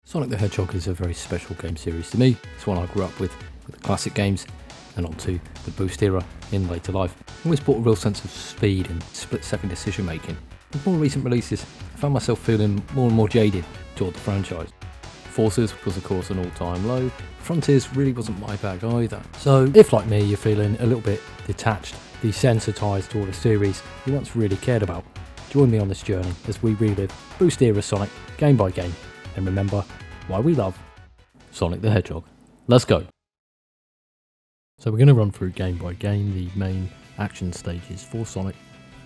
Sonic the Hedgehog is a very special game series to me. It's one I grew up with the classic games and onto the Boost era in later life. It always brought a real sense of speed and split-second decision making. With more recent releases, I found myself feeling more and more jaded toward the franchise. Forces was of course an all-time low. Frontiers really wasn't my bag either. So if like me you're feeling a little bit detached, desensitised toward a series you once really cared about, join me on this journey as we relive Boost era Sonic game by game and remember why we love Sonic the Hedgehog. Let's go! So we're going to run through game by game the main action stages for Sonic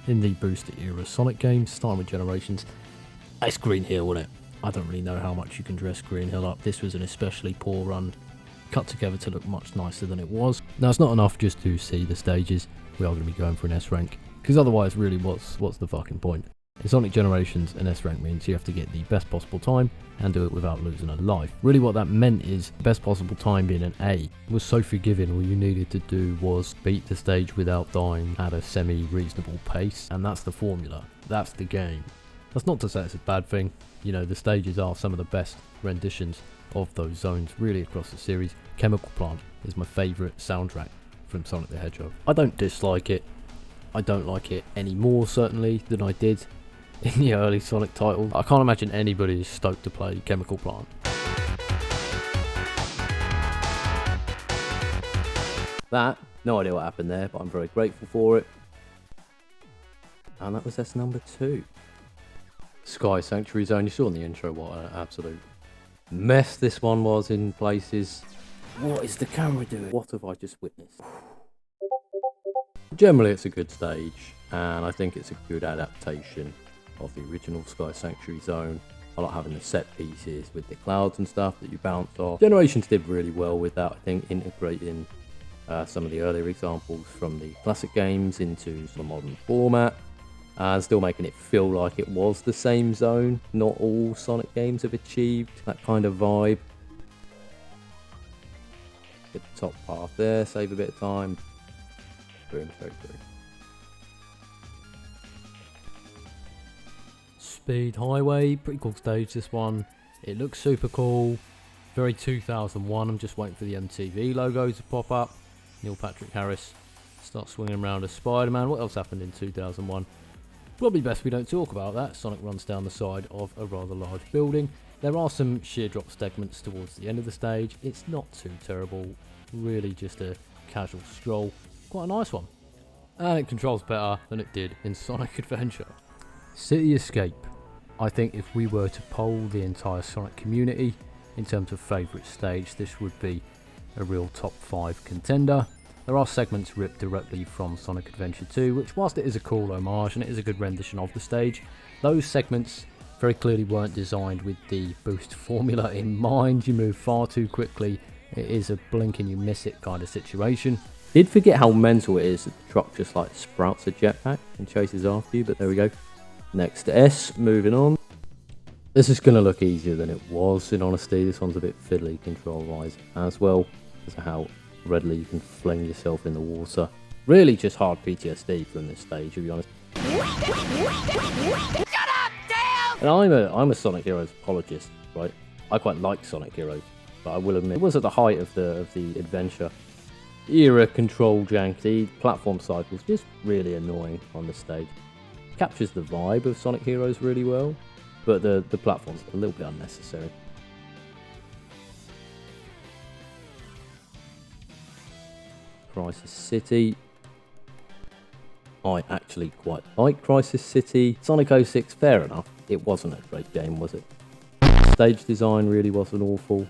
in the Booster era Sonic games, starting with Generations. It's Green Hill, isn't it? I don't really know how much you can dress Green Hill up. This was an especially poor run, cut together to look much nicer than it was. Now it's not enough just to see the stages, we are going to be going for an S rank, because otherwise really what's the fucking point? In Sonic Generations, an S rank means you have to get the best possible time and do it without losing a life. Really what that meant is the best possible time being an A. It was so forgiving, all you needed to do was beat the stage without dying at a semi-reasonable pace, and that's the formula, that's the game. That's not to say it's a bad thing, you know, the stages are some of the best renditions of those zones really across the series. Chemical Plant is my favourite soundtrack from Sonic the Hedgehog. I don't dislike it, I don't like it any more certainly than I did in the early Sonic title. I can't imagine anybody is stoked to play Chemical Plant. That, no idea what happened there, but I'm very grateful for it. And that was S number 2. Sky Sanctuary Zone, you saw in the intro what an absolute mess this one was in places. What is the camera doing? What have I just witnessed? Generally it's a good stage, and I think it's a good adaptation of the original Sky Sanctuary Zone. I like having the set pieces with the clouds and stuff that you bounce off. Generations did really well with that, I think, integrating some of the earlier examples from the classic games into the modern format, and still making it feel like it was the same zone. Not all Sonic games have achieved that kind of vibe. Get the top path there, save a bit of time. Boom, very good. Speed Highway, pretty cool stage this one. It looks super cool, very 2001. I'm just waiting for the MTV logo to pop up. Neil Patrick Harris starts swinging around as Spider-Man. What else happened in 2001? Probably best we don't talk about that. Sonic runs down the side of a rather large building. There are some sheer drop segments towards the end of the stage. It's not too terrible, really just a casual stroll. Quite a nice one. And it controls better than it did in Sonic Adventure. City Escape. I think if we were to poll the entire Sonic community in terms of favourite stage, this would be a real top 5 contender. There are segments ripped directly from Sonic Adventure 2, which whilst it is a cool homage and it is a good rendition of the stage, those segments very clearly weren't designed with the Boost formula in mind. You move far too quickly, it is a blink and you miss it kind of situation. Did forget how mental it is that the truck just like sprouts a jetpack and chases after you, but there we go. Next to S, moving on. This is going to look easier than it was, in honesty. This one's a bit fiddly control-wise as well, as how readily you can fling yourself in the water. Really just hard PTSD from this stage, to be honest. Shut up, Dale! And I'm a Sonic Heroes apologist, right? I quite like Sonic Heroes, but I will admit, it was at the height of the adventure era control jank. The platform cycles just really annoying on the stage. Captures the vibe of Sonic Heroes really well, but the platform's a little bit unnecessary. Crisis City. I actually quite like Crisis City. Sonic 06, fair enough. It wasn't a great game, was it? Stage design really wasn't awful.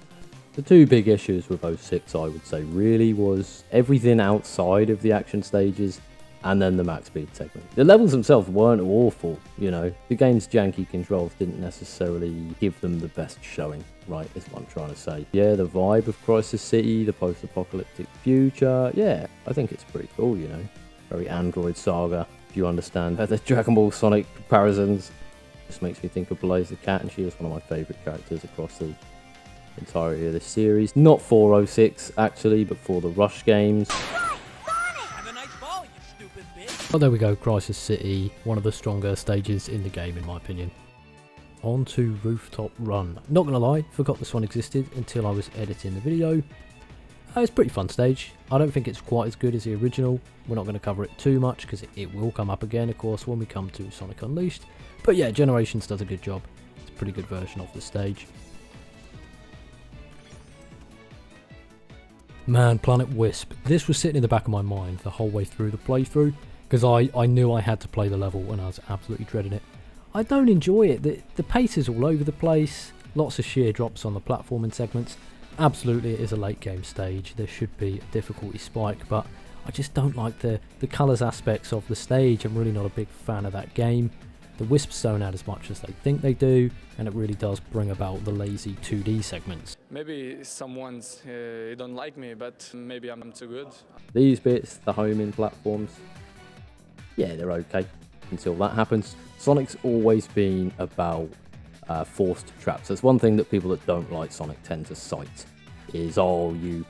The two big issues with 06, I would say, really was everything outside of the action stages and then the max speed segment. The levels themselves weren't awful, you know. The game's janky controls didn't necessarily give them the best showing, right, is what I'm trying to say. Yeah, the vibe of Crisis City, the post-apocalyptic future, yeah, I think it's pretty cool, you know. Very Android Saga, if you understand. The Dragon Ball Sonic comparisons just makes me think of Blaze the Cat, and she is one of my favourite characters across the entirety of this series. Not for 06, actually, but for the Rush games. Oh, there we go, Crisis City, one of the stronger stages in the game in my opinion. on to Rooftop Run. Not gonna lie, forgot this one existed until I was editing the video. It's a pretty fun stage. I don't think it's quite as good as the original. We're not going to cover it too much because it will come up again, of course, when we come to Sonic Unleashed. But yeah, Generations does a good job. It's a pretty good version of the stage. Man, Planet Wisp. This was sitting in the back of my mind the whole way through the playthrough because I knew I had to play the level and I was absolutely dreading it. I don't enjoy it. The pace is all over the place. Lots of sheer drops on the platforming segments. Absolutely, it is a late game stage. There should be a difficulty spike, but I just don't like the colours aspects of the stage. I'm really not a big fan of that game. The Wisps don't add as much as they think they do, and it really does bring about the lazy 2D segments. Maybe someone's don't like me, but maybe I'm too good. These bits, the homing platforms, yeah, they're okay until that happens. Sonic's always been about forced traps. That's one thing that people that don't like Sonic tend to cite is, oh, you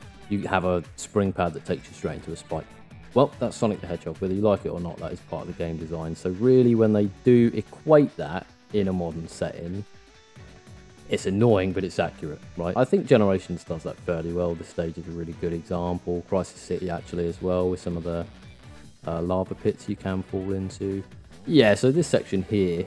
have a spring pad that takes you straight into a spike. Well, that's Sonic the Hedgehog. Whether you like it or not, that is part of the game design. So really, when they do equate that in a modern setting, it's annoying, but it's accurate, right? I think Generations does that fairly well. The stage is a really good example. Crisis City actually as well, with some of the lava pits you can fall into. Yeah, so this section here,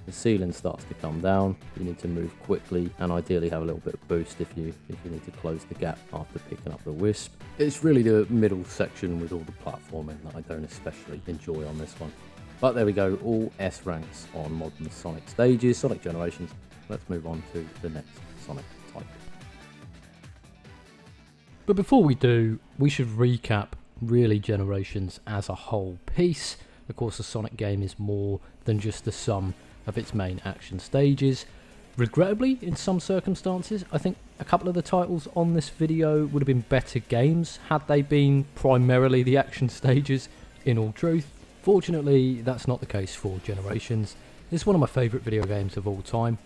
the ceiling starts to come down. You need to move quickly and ideally have a little bit of boost if you need to close the gap after picking up the Wisp. It's really the middle section with all the platforming that I don't especially enjoy on this one. But there we go, all S ranks on modern Sonic stages, Sonic Generations. Let's move on to the next Sonic type. But before we do, we should recap really Generations as a whole piece. Of course, the Sonic game is more than just the sum of its main action stages. Regrettably, in some circumstances, I think a couple of the titles on this video would have been better games had they been primarily the action stages, in all truth. Fortunately, that's not the case for Generations. It's one of my favourite video games of all time.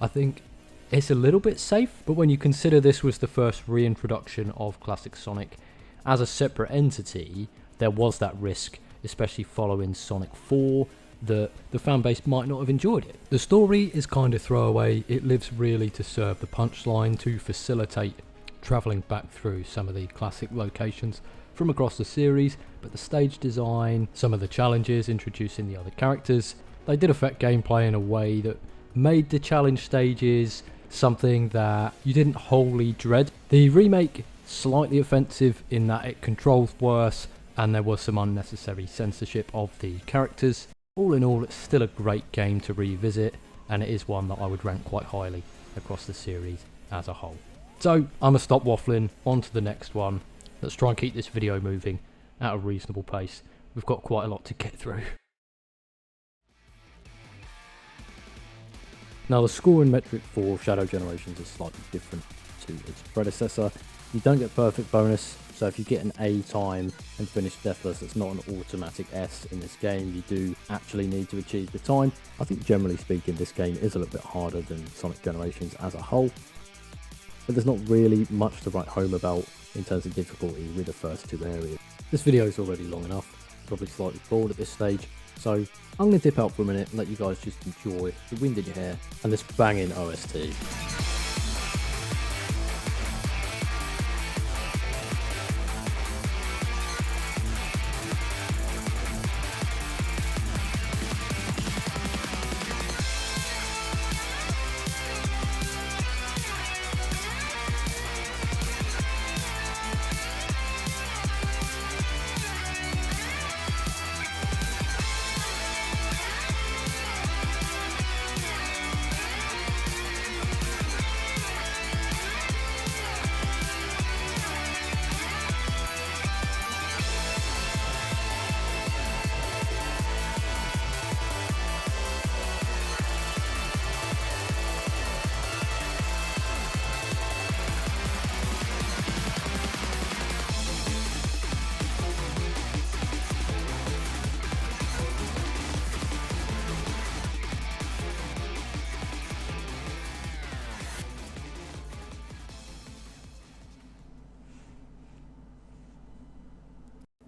I think it's a little bit safe, but when you consider this was the first reintroduction of classic Sonic as a separate entity, there was that risk, especially following Sonic 4, that the fanbase might not have enjoyed it. The story is kind of throwaway. It lives really to serve the punchline, to facilitate travelling back through some of the classic locations from across the series, but the stage design, some of the challenges, introducing the other characters, they did affect gameplay in a way that made the challenge stages something that you didn't wholly dread. The remake, slightly offensive in that it controls worse and there was some unnecessary censorship of the characters. All in all, it's still a great game to revisit, and it is one that I would rank quite highly across the series as a whole. So, I'm going to stop waffling, on to the next one. Let's try and keep this video moving at a reasonable pace. We've got quite a lot to get through. Now, the scoring metric for Shadow Generations is slightly different to its predecessor. You don't get perfect bonus, so if you get an A time and finish deathless, it's not an automatic S in this game. You do actually need to achieve the time. I think generally speaking, this game is a little bit harder than Sonic Generations as a whole, but there's not really much to write home about in terms of difficulty with the first two areas. This video is already long enough, probably slightly bored at this stage, so I'm going to dip out for a minute and let you guys just enjoy the wind in your hair and this banging OST.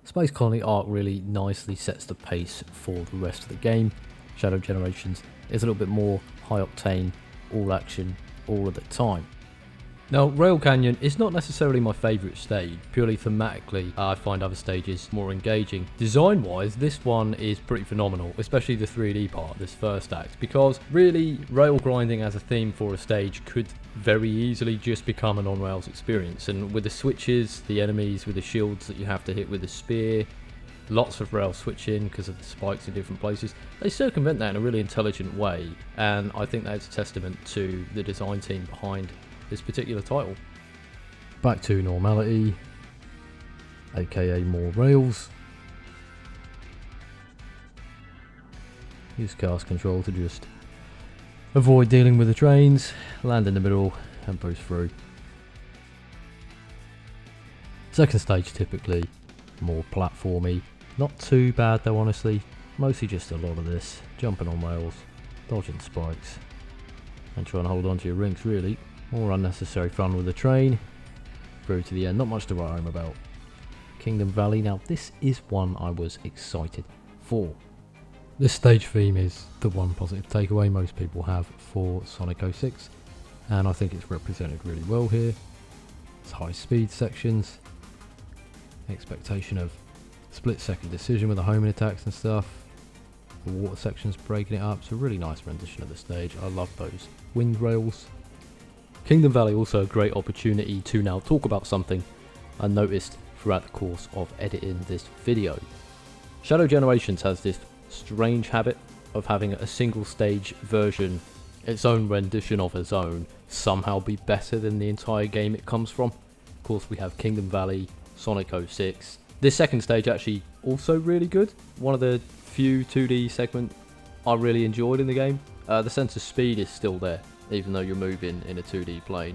Space Colony art really nicely sets the pace for the rest of the game. Shadow Generations is a little bit more high octane, all action, all of the time. Now, Rail Canyon is not necessarily my favourite stage. Purely thematically, I find other stages more engaging. Design-wise, this one is pretty phenomenal, especially the 3D part, this first act, because really, rail grinding as a theme for a stage could very easily just become an on-rails experience. And with the switches, the enemies with the shields that you have to hit with a spear, lots of rail switching because of the spikes in different places, they circumvent that in a really intelligent way, and I think that's a testament to the design team behind this particular title. Back to normality, aka more rails. Use cast control to just avoid dealing with the trains, land in the middle and boost through. Second stage typically more platformy, not too bad though honestly, mostly just a lot of this, jumping on rails, dodging spikes and trying to hold on to your rinks really. More unnecessary fun with the train, through to the end, not much to write home about. Kingdom Valley, now this is one I was excited for. This stage theme is the one positive takeaway most people have for Sonic 06, and I think it's represented really well here. It's high speed sections, expectation of split second decision with the homing attacks and stuff, the water sections breaking it up, it's a really nice rendition of the stage. I love those wind rails. Kingdom Valley also a great opportunity to now talk about something I noticed throughout the course of editing this video. Shadow Generations has this strange habit of having a single stage version, its own rendition of its own, somehow be better than the entire game it comes from. Of course we have Kingdom Valley, Sonic 06. This second stage actually also really good. One of the few 2D segments I really enjoyed in the game. The sense of speed is still there, even though you're moving in a 2D plane.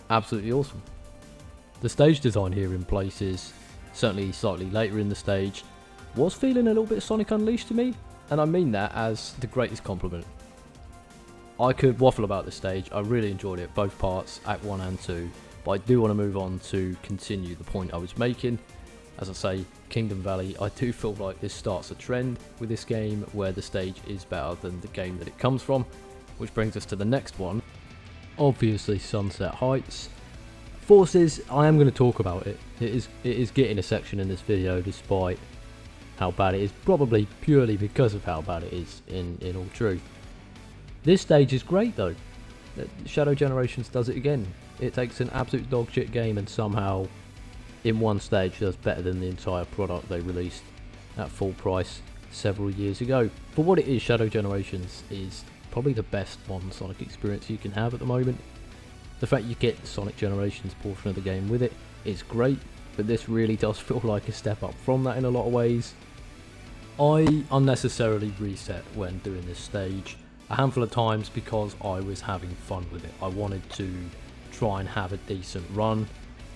Absolutely awesome. The stage design here in places, certainly slightly later in the stage, was feeling a little bit Sonic Unleashed to me, and I mean that as the greatest compliment. I could waffle about this stage, I really enjoyed it, both parts, Act 1 and 2, but I do want to move on to continue the point I was making. As I say, Kingdom Valley, I do feel like this starts a trend with this game where the stage is better than the game that it comes from. Which brings us to the next one, obviously Sunset Heights. Forces, I am going to talk about it. It is getting a section in this video despite how bad it is, probably purely because of how bad it is in all truth. This stage is great though. Shadow Generations does it again. It takes an absolute dog shit game and somehow in one stage does better than the entire product they released at full price several years ago. For what it is, Shadow Generations is probably the best modern Sonic experience you can have at the moment. The fact you get the Sonic Generations portion of the game with it is great, but this really does feel like a step up from that in a lot of ways. I unnecessarily reset when doing this stage a handful of times because I was having fun with it. I wanted to try and have a decent run.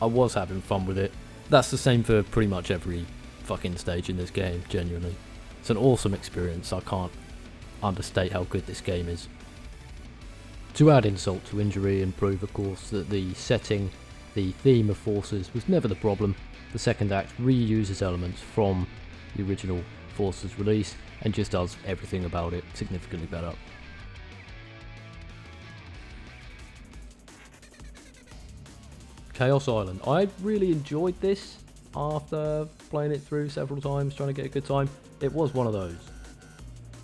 I was having fun with it. That's the same for pretty much every fucking stage in this game, genuinely. It's an awesome experience, I can't understate how good this game is. To add insult to injury and prove of course that the setting, the theme of Forces was never the problem, the second act reuses elements from the original Forces release and just does everything about it significantly better. Chaos Island. I really enjoyed this after playing it through several times, trying to get a good time. It was one of those.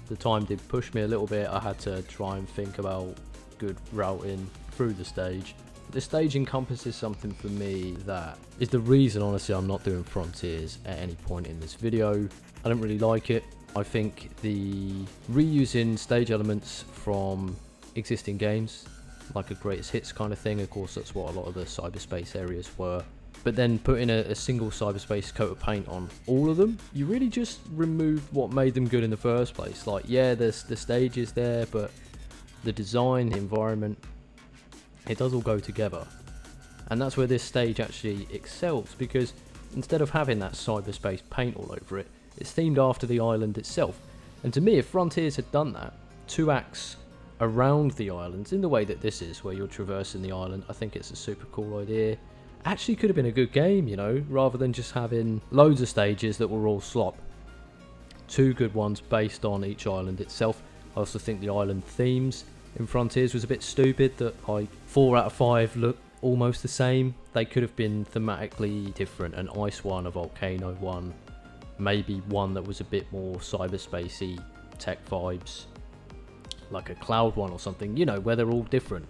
The time did push me a little bit. I had to try and think about good routing through the stage. The stage encompasses something for me that is the reason, honestly, I'm not doing Frontiers at any point in this video. I don't really like it. I think the reusing stage elements from existing games, like a greatest hits kind of thing, of course that's what a lot of the cyberspace areas were, but then putting a single cyberspace coat of paint on all of them, you really just removed what made them good in the first place. Like, yeah, the stage is there, but the design, the environment, it does all go together. And that's where this stage actually excels, because instead of having that cyberspace paint all over it, it's themed after the island itself. And to me, if Frontiers had done that, 2 acts around the islands in the way that this is, where you're traversing the island, I think it's a super cool idea. Actually could have been a good game, you know, rather than just having loads of stages that were all slop. 2 good ones based on each island itself. I also think the island themes in Frontiers was a bit stupid, that like 4 out of 5 look almost the same. They could have been thematically different, an ice one, a volcano one, maybe one that was a bit more cyberspacey tech vibes, like a cloud one or something, you know, where they're all different.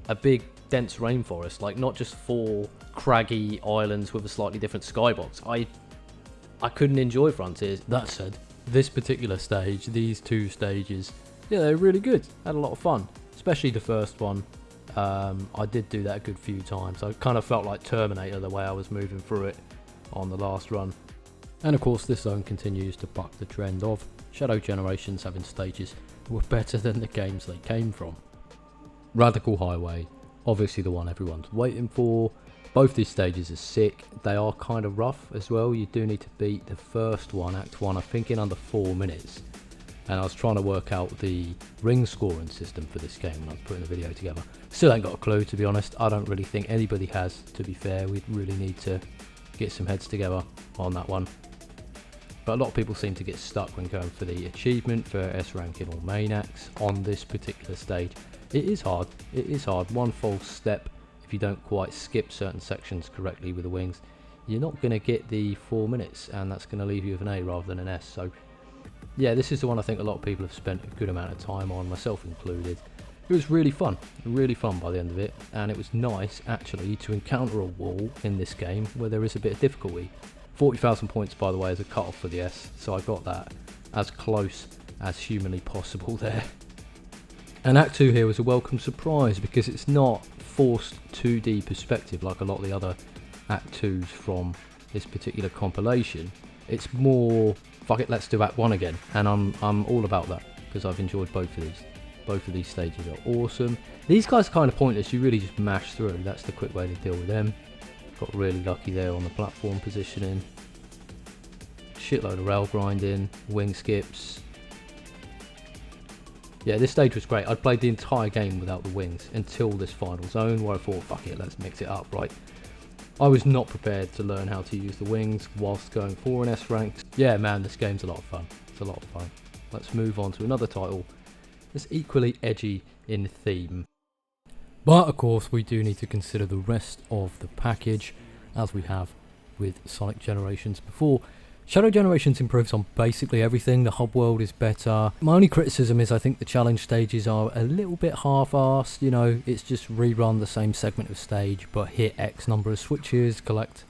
A big dense rainforest, like not just 4 craggy islands with a slightly different skybox. I couldn't enjoy Frontiers. That said, this particular stage, these 2 stages, yeah, they're really good. Had a lot of fun, especially the first one. I did do that a good few times. I kind of felt like Terminator the way I was moving through it on the last run. And of course this zone continues to buck the trend of Shadow Generations having stages that were better than the games they came from. Radical Highway, obviously the one everyone's waiting for. Both these stages are sick. They are kind of rough as well. You do need to beat the first one, Act 1, I think in under 4 minutes. And I was trying to work out the ring scoring system for this game when I was putting the video together. Still ain't got a clue, to be honest. I don't really think anybody has, to be fair. We'd really need to get some heads together on that one. But a lot of people seem to get stuck when going for the achievement for S rank in all main acts on this particular stage. It is hard. It is hard. One false step, if you don't quite skip certain sections correctly with the wings, you're not going to get the 4 minutes, and that's going to leave you with an A rather than an S. So yeah, this is the one I think a lot of people have spent a good amount of time on, myself included. It was really fun by the end of it, and it was nice actually to encounter a wall in this game where there is a bit of difficulty. 40,000 points, by the way, is a cut-off for the S, so I got that as close as humanly possible there. And Act 2 here was a welcome surprise because it's not forced 2D perspective like a lot of the other Act 2s from this particular compilation. It's more, fuck it, let's do Act 1 again, and I'm all about that because I've enjoyed both of these. Both of these stages are awesome. These guys are kind of pointless, you really just mash through, that's the quick way to deal with them. Got really lucky there on the platform positioning. Shitload of rail grinding, wing skips. Yeah, this stage was great. I'd played the entire game without the wings until this final zone where I thought, fuck it, let's mix it up, right? I was not prepared to learn how to use the wings whilst going for an S rank. Yeah, man, this game's a lot of fun. It's a lot of fun. Let's move on to another title that's equally edgy in theme. But of course we do need to consider the rest of the package, as we have with Sonic Generations before. Shadow Generations improves on basically everything. The hub world is better. My only criticism is I think the challenge stages are a little bit half-assed. You know, it's just rerun the same segment of stage but hit X number of switches, collect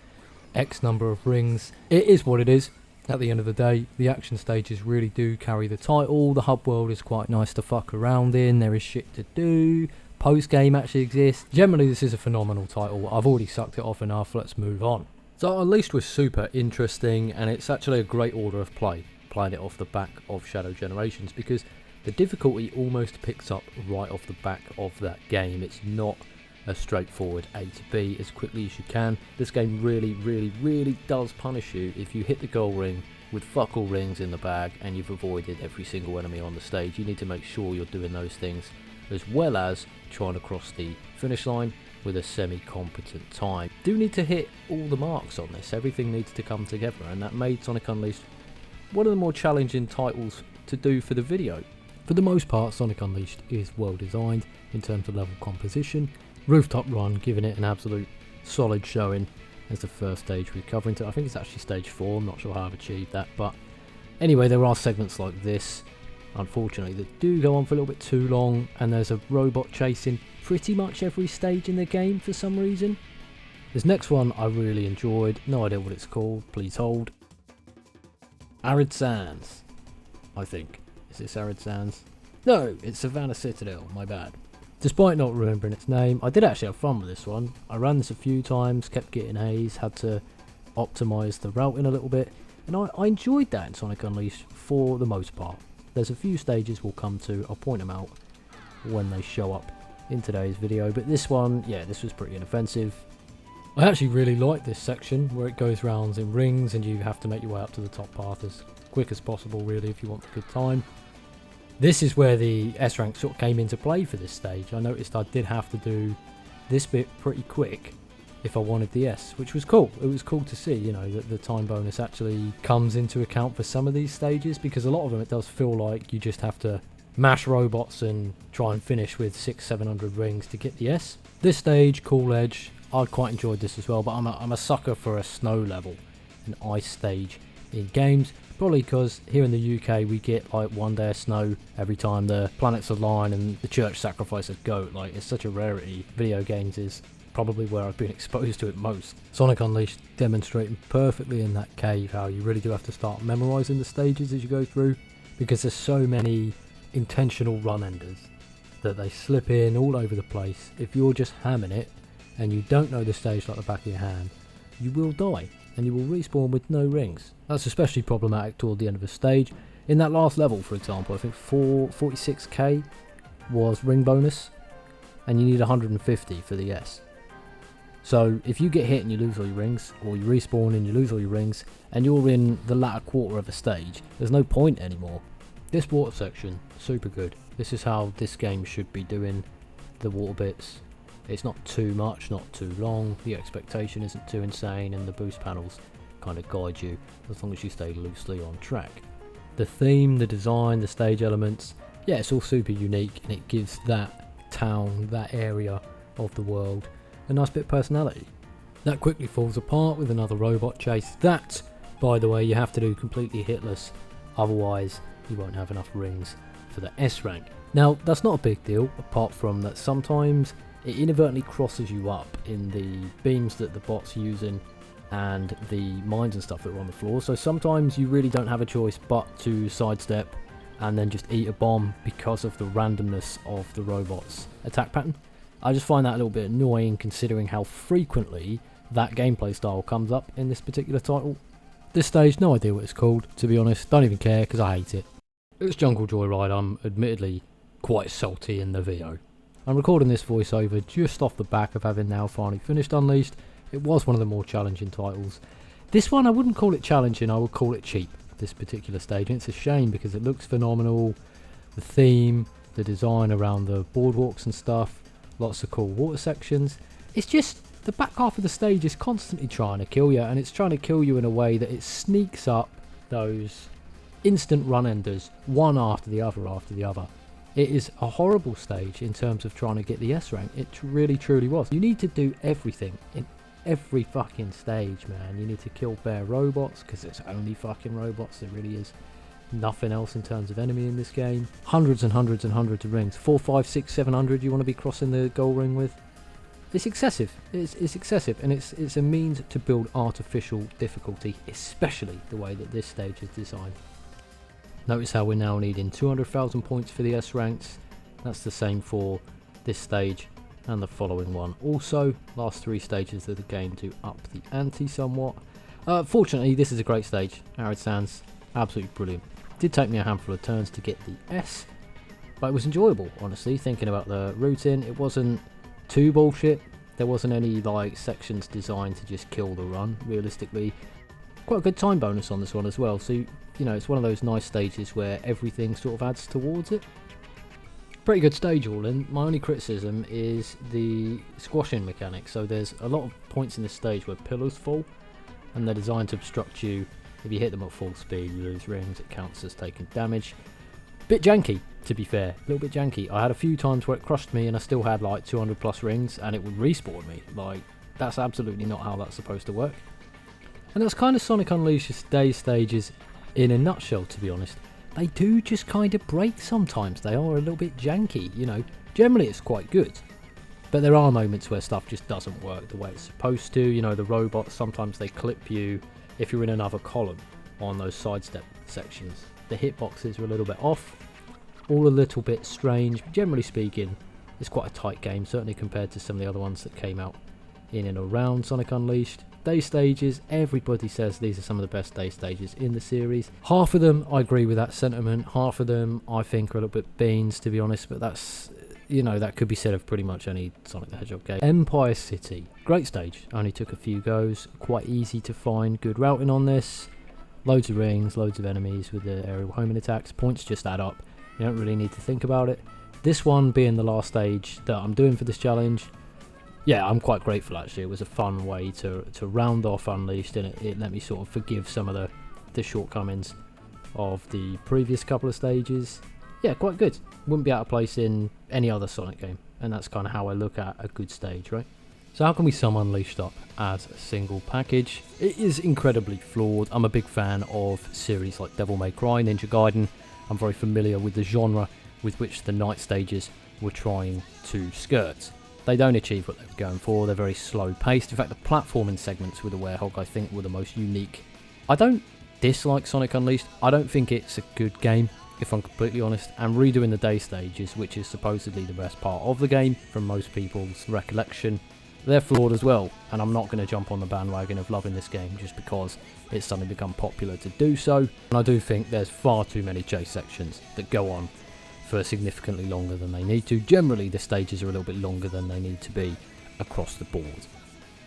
X number of rings. It is what it is. At the end of the day, the action stages really do carry the title. The hub world is quite nice to fuck around in. There is shit to do. Post-game actually exists. Generally, this is a phenomenal title. I've already sucked it off enough. Let's move on. So Unleashed was super interesting, and it's actually a great order of play, playing it off the back of Shadow Generations, because the difficulty almost picks up right off the back of that game. It's not a straightforward A to B as quickly as you can. This game really does punish you if you hit the goal ring with fuck all rings in the bag and you've avoided every single enemy on the stage. You need to make sure you're doing those things, as well as trying to cross the finish line with a semi-competent time. Do need to hit all the marks on this. Everything needs to come together, and that made Sonic Unleashed one of the more challenging titles to do for the video. For the most part, Sonic Unleashed is well designed in terms of level composition. Rooftop Run giving it an absolute solid showing as the first stage we're covering. I think it's actually stage 4, I'm not sure how I've achieved that, but anyway, there are segments like this, unfortunately, that do go on for a little bit too long, and there's a robot chasing pretty much every stage in the game for some reason. This next one I really enjoyed, no idea what it's called, please hold. Arid Sands, I think. Is this Arid Sands? No, it's Savannah Citadel, my bad. Despite not remembering its name, I did actually have fun with this one. I ran this a few times, kept getting A's, had to optimise the routing a little bit, and I enjoyed that in Sonic Unleashed for the most part. There's a few stages we'll come to, I'll point them out when they show up in today's video, but this one, yeah, this was pretty inoffensive. I actually really like this section where it goes rounds in rings and you have to make your way up to the top path as quick as possible really if you want a good time. This is where the S rank sort of came into play for this stage. I noticed I did have to do this bit pretty quick if I wanted the S, which was cool. It was cool to see, you know, that the time bonus actually comes into account for some of these stages, because a lot of them it does feel like you just have to mash robots and try and finish with 600-700 rings to get the S. This stage, Cool Edge, I quite enjoyed this as well, but I'm a sucker for a snow level, an ice stage in games. Probably because here in the UK we get like 1 day of snow every time the planets align and the church sacrifice a goat. Like, it's such a rarity. Video games is probably where I've been exposed to it most. Sonic Unleashed demonstrating perfectly in that cave how you really do have to start memorising the stages as you go through, because there's so many intentional run enders that they slip in all over the place. If you're just hamming it and you don't know the stage like the back of your hand, you will die and you will respawn with no rings. That's especially problematic toward the end of a stage. In that last level, for example, I think 46k was ring bonus, and you need 150 for the S. So if you get hit and you lose all your rings, or you respawn and you lose all your rings, and you're in the latter quarter of a stage, there's no point anymore. This water section, super good. This is how this game should be doing the water bits. It's not too much, not too long, the expectation isn't too insane, and the boost panels kind of guide you as long as you stay loosely on track. The theme, the design, the stage elements, yeah, it's all super unique, and it gives that town, that area of the world, a nice bit of personality. That quickly falls apart with another robot chase. That, by the way, you have to do completely hitless, otherwise you won't have enough rings for the S rank. Now, that's not a big deal, apart from that sometimes it inadvertently crosses you up in the beams that the bot's using and the mines and stuff that are on the floor. So sometimes you really don't have a choice but to sidestep and then just eat a bomb because of the randomness of the robot's attack pattern. I just find that a little bit annoying considering how frequently that gameplay style comes up in this particular title. This stage, no idea what it's called, to be honest. Don't even care because I hate it. It's Jungle Joyride. I'm admittedly quite salty in the VO. I'm recording this voiceover just off the back of having now finally finished Unleashed. It was one of the more challenging titles. This one, I wouldn't call it challenging, I would call it cheap, this particular stage. And it's a shame because it looks phenomenal. The theme, the design around the boardwalks and stuff, lots of cool water sections. It's just, the back half of the stage is constantly trying to kill you, and it's trying to kill you in a way that it sneaks up those instant run enders, one after the other after the other. It is a horrible stage in terms of trying to get the S rank. It really truly was. You need to do everything in every fucking stage, man. You need to kill bare robots because it's only fucking robots. There really is nothing else in terms of enemy in this game. Hundreds and hundreds and hundreds of rings. 4, 5, 6, 700 you want to be crossing the goal ring with. It's excessive. It's excessive, and it's a means to build artificial difficulty, especially the way that this stage is designed. Notice how we're now needing 200,000 points for the S ranks. That's the same for this stage and the following one. Also, last 3 stages of the game to up the ante somewhat. Fortunately, this is a great stage. Arid Sands, absolutely brilliant. Did take me a handful of turns to get the S, but it was enjoyable, honestly, thinking about the routing. It wasn't too bullshit. There wasn't any like sections designed to just kill the run, realistically. Quite a good time bonus on this one as well, so you know, it's one of those nice stages where everything sort of adds towards it. Pretty good stage all in. My only criticism is the squashing mechanic. So there's a lot of points in this stage where pillars fall, and they're designed to obstruct you. If you hit them at full speed, you lose rings, it counts as taking damage. Bit janky, to be fair, a little bit janky. I had a few times where it crushed me and I still had like 200 plus rings and it would respawn me. Like, that's absolutely not how that's supposed to work. And that's kind of Sonic Unleashed's day stages in a nutshell, to be honest. They do just kind of break sometimes. They are a little bit janky, you know. Generally it's quite good, but there are moments where stuff just doesn't work the way it's supposed to. You know, the robots, sometimes they clip you if you're in another column on those sidestep sections. The hitboxes are a little bit off, all a little bit strange. Generally speaking, it's quite a tight game, certainly compared to some of the other ones that came out in and around Sonic Unleashed. Day stages, everybody says these are some of the best day stages in the series. Half of them, I agree with that sentiment. Half of them, I think, are a little bit beans, to be honest, but that's, you know, that could be said of pretty much any Sonic the Hedgehog game. Empire City, great stage. Only took a few goes, quite easy to find good routing on this. Loads of rings, loads of enemies with the aerial homing attacks. Points just add up. You don't really need to think about it. This one being the last stage that I'm doing for this challenge, yeah, I'm quite grateful actually. It was a fun way to round off Unleashed, and it let me sort of forgive some of the shortcomings of the previous couple of stages. yeah, quite good. Wouldn't be out of place in any other Sonic game, and that's kind of how I look at a good stage, right? So how can we sum Unleashed up as a single package? It is incredibly flawed. I'm a big fan of series like Devil May Cry, Ninja Gaiden. I'm very familiar with the genre with which the night stages were trying to skirt. They don't achieve what they were going for. They're very slow paced. In fact, the platforming segments with the Werehog I think were the most unique. I don't dislike Sonic Unleashed. I don't think it's a good game, if I'm completely honest, and redoing the day stages, which is supposedly the best part of the game from most people's recollection, they're flawed as well, and I'm not going to jump on the bandwagon of loving this game just because it's suddenly become popular to do so. And I do think there's far too many chase sections that go on for significantly longer than they need to. Generally, the stages are a little bit longer than they need to be across the board.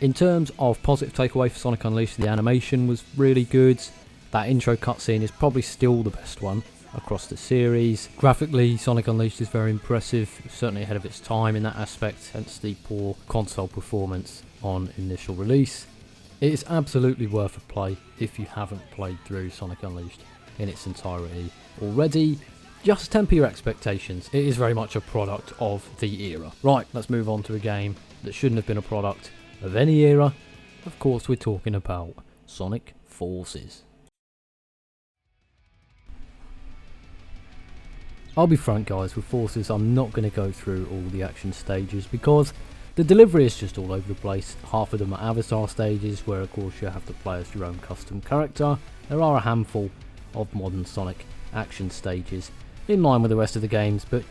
In terms of positive takeaway for Sonic Unleashed, the animation was really good. That intro cutscene is probably still the best one across the series. Graphically, Sonic Unleashed is very impressive, certainly ahead of its time in that aspect, hence the poor console performance on initial release. It is absolutely worth a play if you haven't played through Sonic Unleashed in its entirety already. Just temper your expectations, it is very much a product of the era. Right, let's move on to a game that shouldn't have been a product of any era. Of course, we're talking about Sonic Forces. I'll be frank guys, with Forces I'm not going to go through all the action stages because the delivery is just all over the place. Half of them are avatar stages where of course you have to play as your own custom character. There are a handful of modern Sonic action stages in line with the rest of the games, but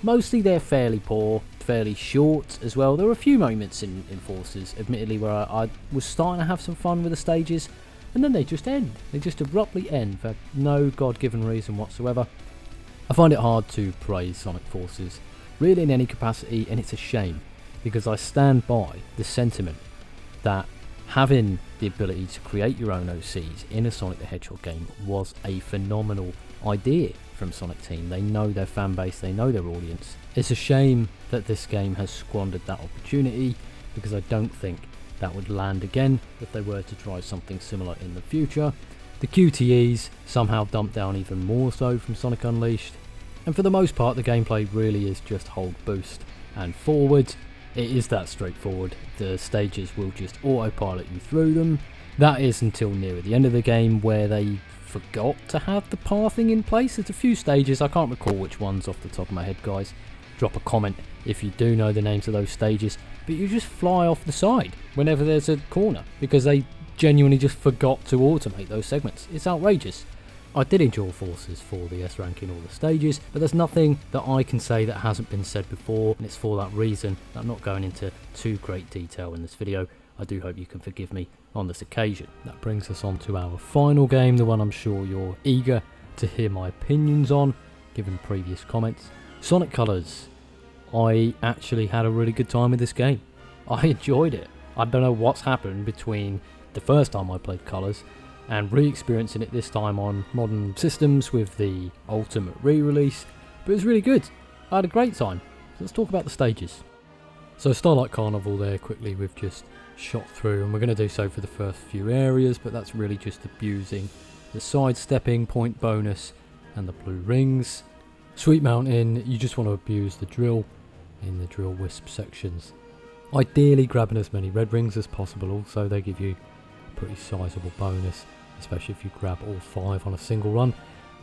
mostly they're fairly poor, fairly short as well. There are a few moments in Forces, admittedly, where I was starting to have some fun with the stages, and then they just end. They just abruptly end for no God-given reason whatsoever. I find it hard to praise Sonic Forces really in any capacity, and it's a shame because I stand by the sentiment that having the ability to create your own OCs in a Sonic the Hedgehog game was a phenomenal idea from Sonic Team. They know their fan base, they know their audience. It's a shame that this game has squandered that opportunity because I don't think that would land again if they were to try something similar in the future. The QTEs somehow dumped down even more so from Sonic Unleashed, and for the most part the gameplay really is just hold boost and forward. It is that straightforward. The stages will just autopilot you through them. That is until near the end of the game where they forgot to have the pathing in place. There's a few stages, I can't recall which ones off the top of my head guys. Drop a comment if you do know the names of those stages, but you just fly off the side whenever there's a corner because they genuinely just forgot to automate those segments. It's outrageous. I did enjoy Forces for the S rank in all the stages, but there's nothing that I can say that hasn't been said before, and it's for that reason that I'm not going into too great detail in this video. I do hope you can forgive me on this occasion. That brings us on to our final game, the one I'm sure you're eager to hear my opinions on, given previous comments. Sonic Colors. I actually had a really good time with this game. I enjoyed it. I don't know what's happened between the first time I played Colors and re-experiencing it this time on modern systems with the Ultimate re-release, but it was really good. I had a great time. So let's talk about the stages. So Starlight Carnival there quickly we've just shot through, and we're going to do so for the first few areas, but that's really just abusing the sidestepping point bonus and the blue rings. Sweet Mountain, you just want to abuse the drill in the drill wisp sections. Ideally grabbing as many red rings as possible, also they give you a pretty sizable bonus, especially if you grab all 5 on a single run.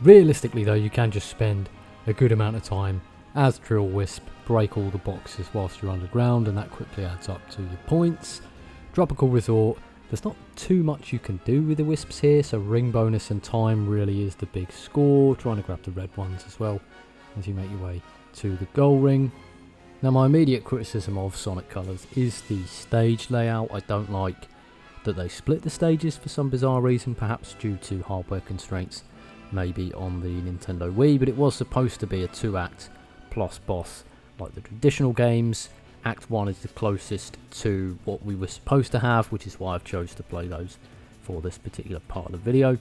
Realistically though, you can just spend a good amount of time as drill wisp, break all the boxes whilst you're underground, and that quickly adds up to your points. Tropical Resort, there's not too much you can do with the wisps here, so ring bonus and time really is the big score, trying to grab the red ones as well as you make your way to the goal ring. Now my immediate criticism of Sonic Colors is the stage layout. I don't like that they split the stages for some bizarre reason, perhaps due to hardware constraints maybe on the Nintendo Wii, but it was supposed to be a 2-act plus boss like the traditional games. Act 1 is the closest to what we were supposed to have, which is why I've chose to play those for this particular part of the video.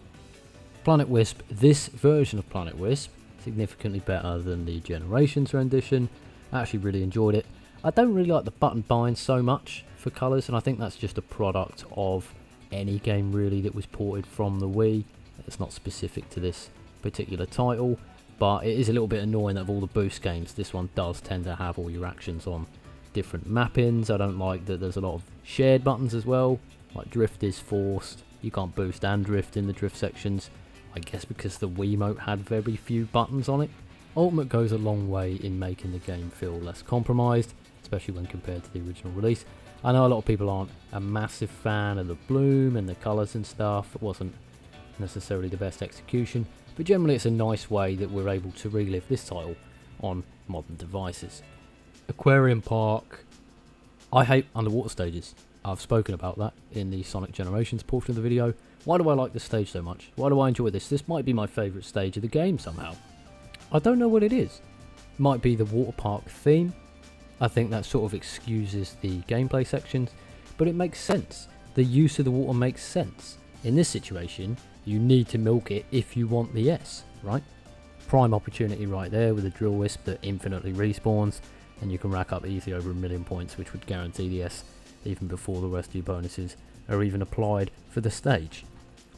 Planet Wisp, this version of Planet Wisp, significantly better than the Generations rendition. I actually really enjoyed it. I don't really like the button bind so much for colours, and I think that's just a product of any game really that was ported from the Wii. It's not specific to this particular title. but it is a little bit annoying that of all the boost games, this one does tend to have all your actions on different mappings. I don't like that there's a lot of shared buttons as well, like drift is forced. You can't boost and drift in the drift sections, I guess because the Wiimote had very few buttons on it. Ultimate goes a long way in making the game feel less compromised, especially when compared to the original release. I know a lot of people aren't a massive fan of the bloom and the colours and stuff. It wasn't necessarily the best execution, but generally it's a nice way that we're able to relive this title on modern devices. Aquarium Park. I hate underwater stages. I've spoken about that in the Sonic Generations portion of the video. Why do I like this stage so much? Why do I enjoy this? This might be my favourite stage of the game somehow. I don't know what it is. Might be the water park theme. I think that sort of excuses the gameplay sections, but it makes sense. The use of the water makes sense. In this situation, you need to milk it if you want the S, right? Prime opportunity right there with a drill wisp that infinitely respawns, and you can rack up easily over 1 million points, which would guarantee the S even before the rest of your bonuses are even applied for the stage.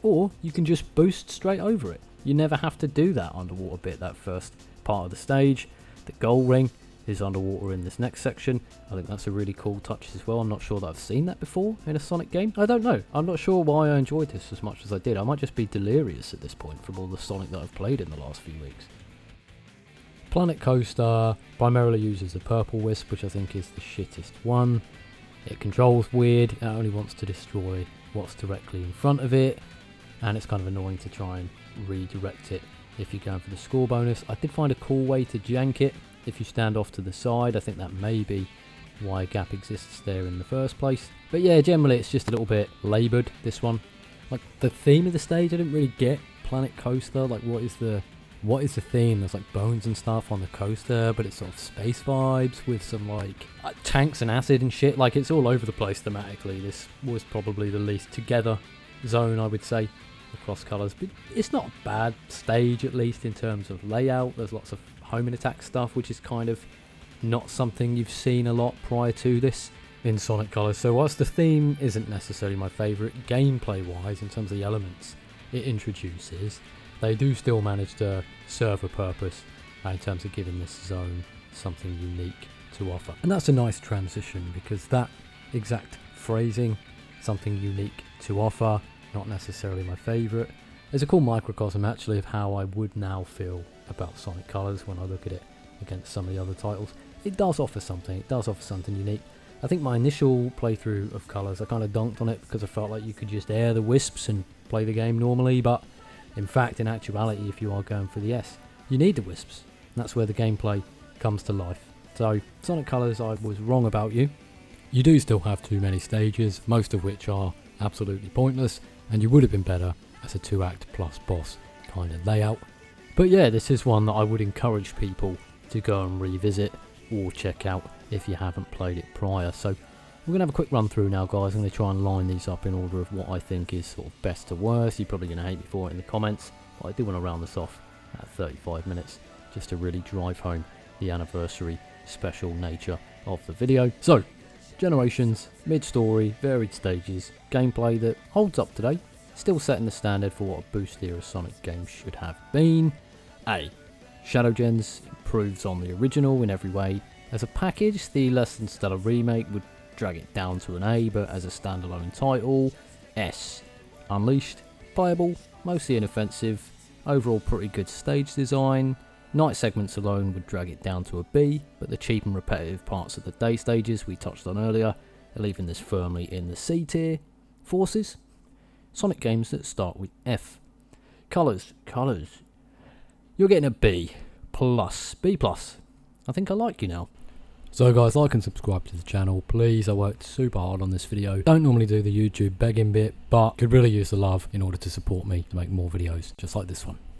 Or you can just boost straight over it. You never have to do that underwater bit, that first part of the stage. The gold ring is underwater in this next section. I think that's a really cool touch as well. I'm not sure that I've seen that before in a Sonic game. I don't know. I'm not sure why I enjoyed this as much as I did. I might just be delirious at this point from all the Sonic that I've played in the last few weeks. Planet Coaster primarily uses the purple wisp, which I think is the shittest one. It controls weird. It only wants to destroy what's directly in front of it, and it's kind of annoying to try and redirect it if you're going for the score bonus. I did find a cool way to jank it if you stand off to the side. I think that may be why a gap exists there in the first place. But yeah, generally it's just a little bit laboured, this one. Like the theme of the stage I didn't really get. Planet Coaster, like what is the theme? There's like bones and stuff on the coaster, but it's sort of space vibes with some like tanks and acid and shit. Like it's all over the place thematically. This was probably the least together zone, I would say, across colours. But it's not a bad stage, at least in terms of layout. There's lots of homing attack stuff, which is kind of not something you've seen a lot prior to this in Sonic Colors. So whilst the theme isn't necessarily my favourite gameplay wise in terms of the elements it introduces, they do still manage to serve a purpose in terms of giving this zone something unique to offer. And that's a nice transition, because that exact phrasing, something unique to offer, not necessarily my favourite, is a cool microcosm actually of how I would now feel about Sonic Colors when I look at it against some of the other titles. It does offer something, it does offer something unique. I think my initial playthrough of Colors, I kind of dunked on it because I felt like you could just air the wisps and play the game normally, but in fact, in actuality, if you are going for the S, you need the wisps. That's where the gameplay comes to life. So, Sonic Colors, I was wrong about you. You do still have too many stages, most of which are absolutely pointless, and you would have been better as a 2-act plus boss kind of layout. But yeah, this is one that I would encourage people to go and revisit or check out if you haven't played it prior. So we're going to have a quick run through now, guys. I'm going to try and line these up in order of what I think is sort of best to worst. You're probably going to hate me for it in the comments, but I do want to round this off at 35 minutes just to really drive home the anniversary special nature of the video. So, Generations, mid-story, varied stages, gameplay that holds up today, still setting the standard for what a boost era Sonic game should have been. A. Shadow Gens improves on the original in every way. As a package, the less than stellar remake would drag it down to an A, but as a standalone title, S. Unleashed, playable, mostly inoffensive, overall pretty good stage design. Night segments alone would drag it down to a B, but the cheap and repetitive parts of the day stages we touched on earlier are leaving this firmly in the C tier. Forces, Sonic games that start with F. Colours. You're getting a B+, B+. I think I like you now. So guys, like and subscribe to the channel, please. I worked super hard on this video. Don't normally do the YouTube begging bit, but could really use the love in order to support me to make more videos just like this one.